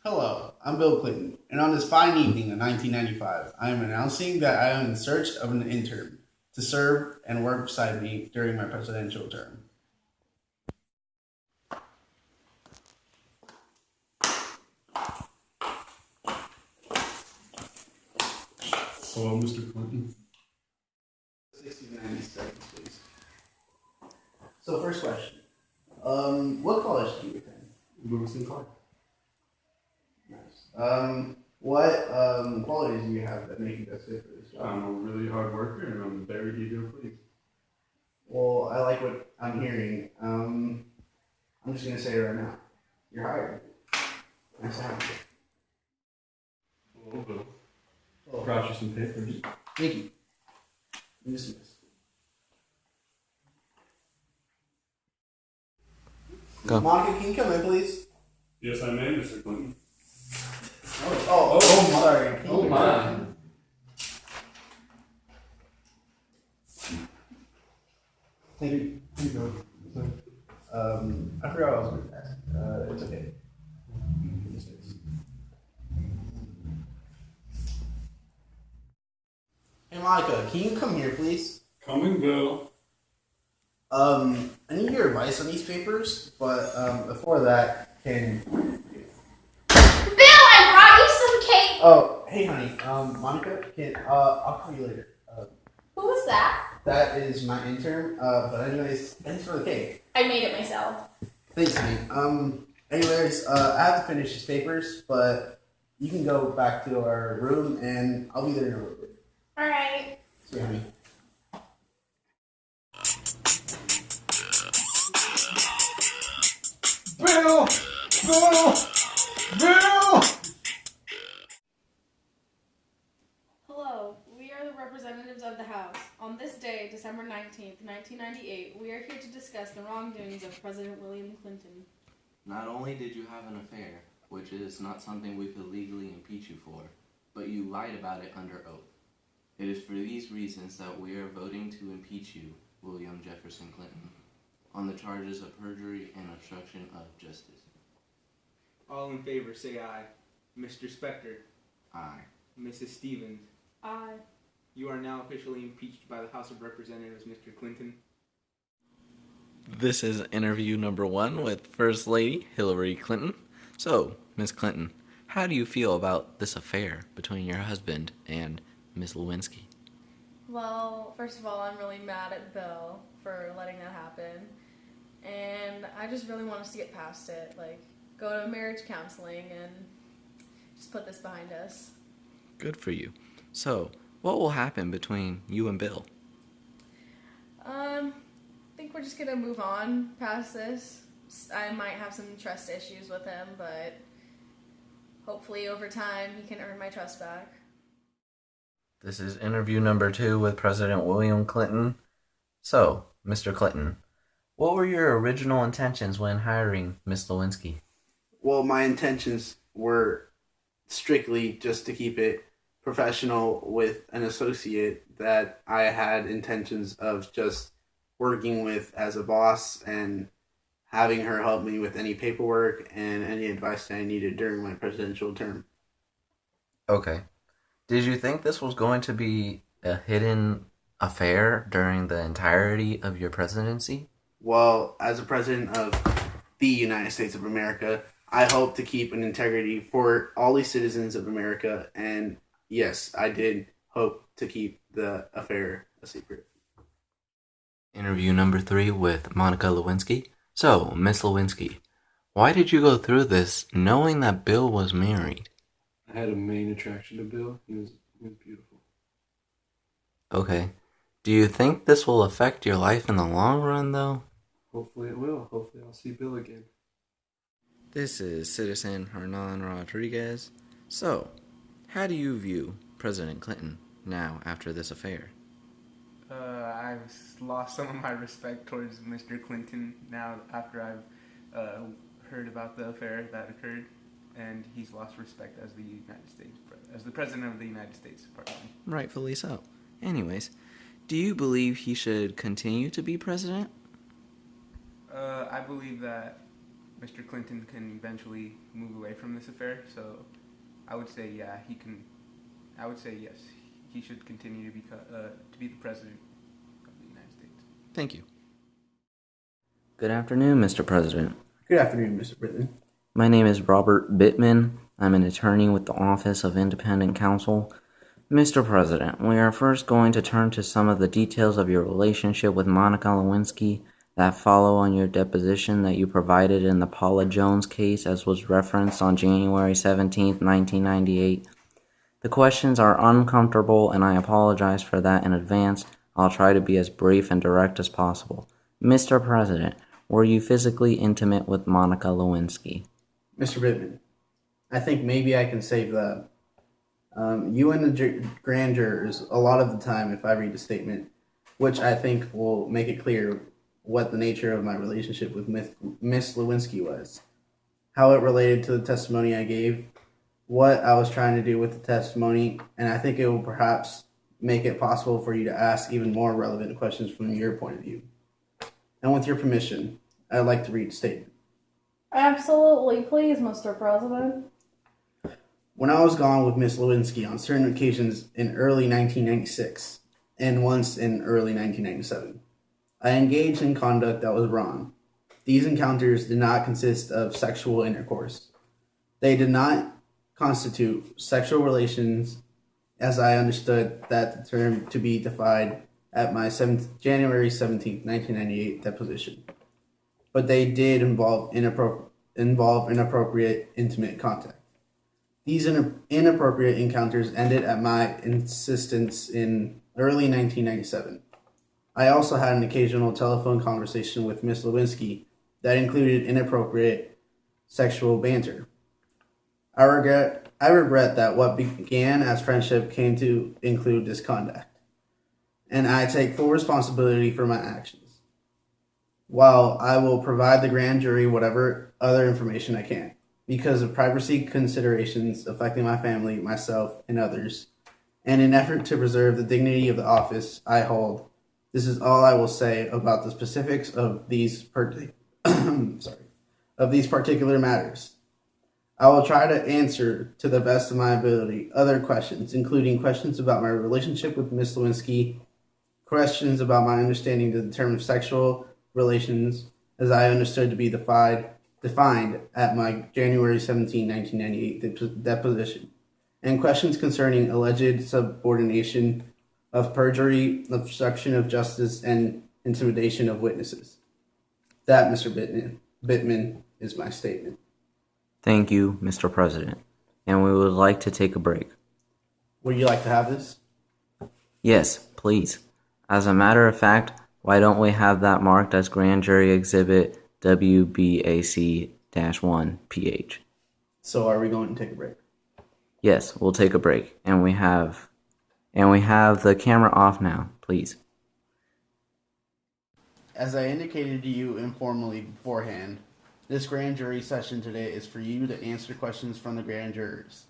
Hello, I'm Bill Clinton, and on this fine evening of 1995, I am announcing that I am in search of an intern to serve and work beside me during my presidential term. Hello, Mr. Clinton. 60 to 90 seconds, please. So, first question. What college do you attend? Lewis and Clark. Nice. What qualities do you have that make you best fit for this job? I'm a really hard worker and I'm very eager to please. Well, I like what I'm hearing. I'm just gonna say it right now. You're hired. Nice to have you. Hello, Bill. Oh, Brought you some papers. thank you. You're dismissed. Go. Monica, can you come in, please? Yes, I may, Mr. Clinton. Sorry. Can you come in? Thank you. I forgot what I was going to ask. It's okay. You're dismissed. Hey, Monica, can you come here, please? Coming, Bill. I need your advice on these papers, but before that, can... Bill, I brought you some cake. Oh, hey, honey. Monica, I'll call you later. Who was that? That is my intern. But anyways, thanks for the cake. I made it myself. Thanks, honey. Anyways, I have to finish these papers, but you can go back to our room, and I'll be there in a little bit. All right. See you, honey. Bill! Bill! Bill! Hello, we are the representatives of the House. On this day, December 19th, 1998, we are here to discuss the wrongdoings of President William Clinton. Not only did you have an affair, which is not something we could legally impeach you for, but you lied about it under oath. It is for these reasons that we are voting to impeach you, William Jefferson Clinton, on the charges of perjury and obstruction of justice. All in favor say aye. Mr. Spector, Aye. Mrs. Stevens, I. you are now officially impeached by the House of Representatives, Mr. Clinton. This is interview number 1 with First Lady Hillary Clinton. So, Miss Clinton, how do you feel about this affair between your husband and Miss Lewinsky? Well, first of all, I'm really mad at Bill for letting that happen. And I just really want us to get past it. Like, go to marriage counseling and just put this behind us. Good for you. So, what will happen between you and Bill? I think we're just gonna move on past this. I might have some trust issues with him, but hopefully over time he can earn my trust back. This is interview number 2 with President William Clinton. So, Mr. Clinton, what were your original intentions when hiring Miss Lewinsky? Well, my intentions were strictly just to keep it professional with an associate that I had intentions of just working with as a boss and having her help me with any paperwork and any advice that I needed during my presidential term. Okay. Did you think this was going to be a hidden affair during the entirety of your presidency? Well, as a president of the United States of America, I hope to keep an integrity for all the citizens of America, and yes, I did hope to keep the affair a secret. Interview number 3 with Monica Lewinsky. So, Miss Lewinsky, why did you go through this knowing that Bill was married? I had a main attraction to Bill. He was beautiful. Okay. Do you think this will affect your life in the long run, though? Hopefully it will. Hopefully I'll see Bill again. This is Citizen Hernán Rodriguez. So, how do you view President Clinton now after this affair? I've lost some of my respect towards Mr. Clinton now after I've heard about the affair that occurred, and he's lost respect as the President of the United States. Pardon me. Rightfully so. Anyways, do you believe he should continue to be president? I believe that Mr. Clinton can eventually move away from this affair. So I would say, yeah, he can. I would say yes, he should continue to be the president of the United States. Thank you. Good afternoon, Mr. President. Good afternoon, Mr. Britton. My name is Robert Bittman. I'm an attorney with the Office of Independent Counsel. Mr. President, we are first going to turn to some of the details of your relationship with Monica Lewinsky that follow on your deposition that you provided in the Paula Jones case, as was referenced on January 17, 1998. The questions are uncomfortable, and I apologize for that in advance. I'll try to be as brief and direct as possible. Mr. President, were you physically intimate with Monica Lewinsky? Mr. Britton, I think maybe I can save that. You and the grand jurors, a lot of the time, if I read the statement, which I think will make it clear what the nature of my relationship with Miss Lewinsky was, how it related to the testimony I gave, what I was trying to do with the testimony, and I think it will perhaps make it possible for you to ask even more relevant questions from your point of view. And with your permission, I'd like to read the statement. Absolutely, please, Mr. President. When I was gone with Miss Lewinsky on certain occasions in early 1996 and once in early 1997, I engaged in conduct that was wrong. These encounters did not consist of sexual intercourse. They did not constitute sexual relations as I understood that term to be defined at my January 17, 1998 deposition. But they did involve inappropriate intimate contact. These inappropriate encounters ended at my insistence in early 1997. I also had an occasional telephone conversation with Miss Lewinsky that included inappropriate sexual banter. I regret that what began as friendship came to include this conduct, and I take full responsibility for my actions. While I will provide the grand jury whatever other information I can, because of privacy considerations affecting my family, myself, and others, and in an effort to preserve the dignity of the office I hold, this is all I will say about the specifics of these particular matters. I will try to answer, to the best of my ability, other questions, including questions about my relationship with Miss Lewinsky, questions about my understanding of the term sexual relations as I understood to be defined at my January 17, 1998 deposition, and questions concerning alleged subordination of perjury, obstruction of justice, and intimidation of witnesses. That, Mr. Bittman, is my statement. Thank you, Mr. President. And we would like to take a break. Would you like to have this? Yes, please. As a matter of fact, why don't we have that marked as Grand Jury Exhibit WBAC-1PH? So are we going to take a break? Yes, we'll take a break. And we have the camera off now, please. As I indicated to you informally beforehand, this grand jury session today is for you to answer questions from the grand jurors.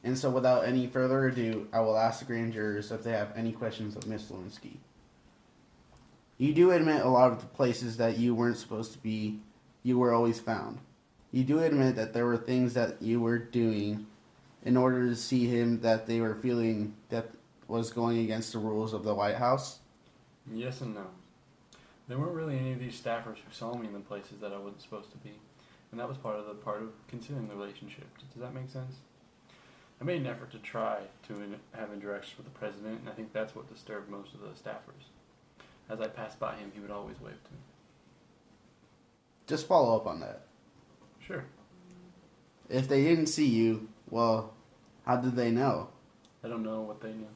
And so without any further ado, I will ask the grand jurors if they have any questions of Miss Lewinsky. You do admit a lot of the places that you weren't supposed to be, you were always found. You do admit that there were things that you were doing in order to see him that they were feeling that was going against the rules of the White House? Yes and no. There weren't really any of these staffers who saw me in the places that I wasn't supposed to be, and that was part of considering the relationship. Does that make sense? I made an effort to try to have interactions with the president, and I think that's what disturbed most of the staffers. As I passed by him, he would always wave to me. Just follow up on that. Sure. If they didn't see you, well, how did they know? I don't know what they knew.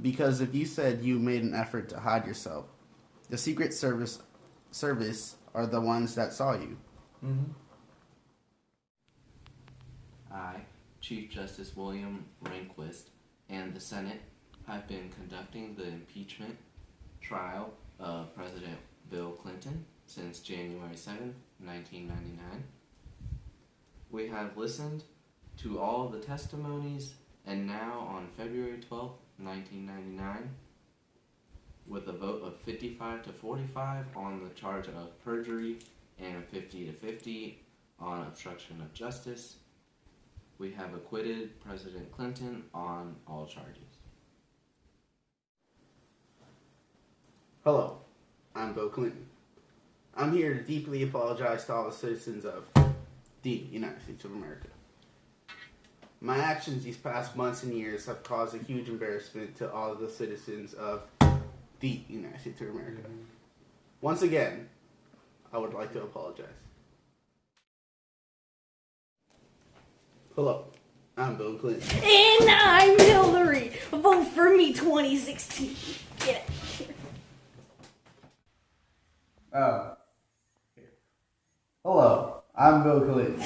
Because if you said you made an effort to hide yourself, the Secret Service are the ones that saw you. Mm-hmm. I, Chief Justice William Rehnquist, and the Senate have been conducting the impeachment trial of President Bill Clinton since January 7, 1999. We have listened to all of the testimonies, and now on February 12, 1999, with a vote of 55 to 45 on the charge of perjury and 50-50 on obstruction of justice. We have acquitted President Clinton on all charges. Hello, I'm Bill Clinton. I'm here to deeply apologize to all the citizens of the United States of America. My actions these past months and years have caused a huge embarrassment to all of the citizens of the United States of America. Once again, I would like to apologize. Hello, I'm Bill Clinton. And I'm Hillary. Vote for me 2016. Get it. Hello, I'm Bill Clinton.